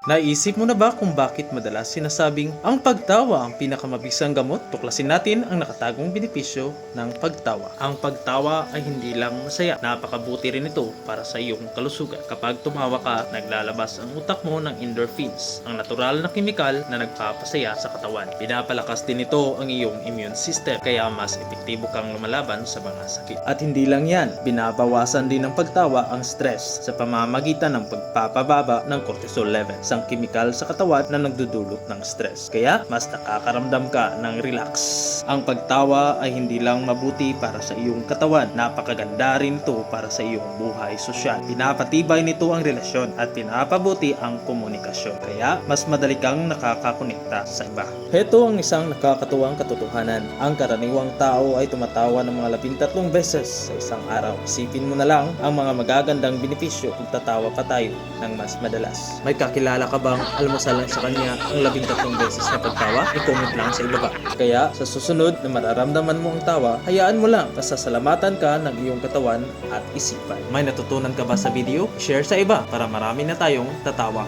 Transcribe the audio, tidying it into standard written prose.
Naisip mo na ba kung bakit madalas sinasabing ang pagtawa ang pinakamabisang gamot? Tuklasin natin ang nakatagong benepisyo ng pagtawa. Ang pagtawa ay hindi lang masaya, napakabuti rin ito para sa iyong kalusugan. Kapag tumawa ka, naglalabas ang utak mo ng endorphins, ang natural na kemikal na nagpapasaya sa katawan. Pinapalakas din ito ang iyong immune system, kaya mas epektibo kang lumalaban sa mga sakit. At hindi lang yan, binabawasan din ng pagtawa ang stress sa pamamagitan ng pagpapababa ng cortisol levels, ang kemikal sa katawan na nagdudulot ng stress. Kaya mas nakakaramdam ka ng relax. Ang pagtawa ay hindi lang mabuti para sa iyong katawan, napakaganda rin ito para sa iyong buhay sosyal. Pinapatibay nito ang relasyon at pinapabuti ang komunikasyon. Kaya mas madali kang nakakakonekta sa iba. Heto ang isang nakakatuwang katotohanan. Ang karaniwang tao ay tumatawa ng mga 13 beses sa isang araw. Isipin mo na lang ang mga magagandang benepisyo kung tatawa pa tayo ng mas madalas. May kakilala ka bang almusalan sa kanya ang 13 beses na pagtawa? I-comment lang sa ibaba. Kaya sa susunod na mararamdaman mo ang tawa, hayaan mo lang, pasasalamatan ka ng iyong katawan at isipan. May natutunan ka ba sa video? Share sa iba para marami na tayong tatawa.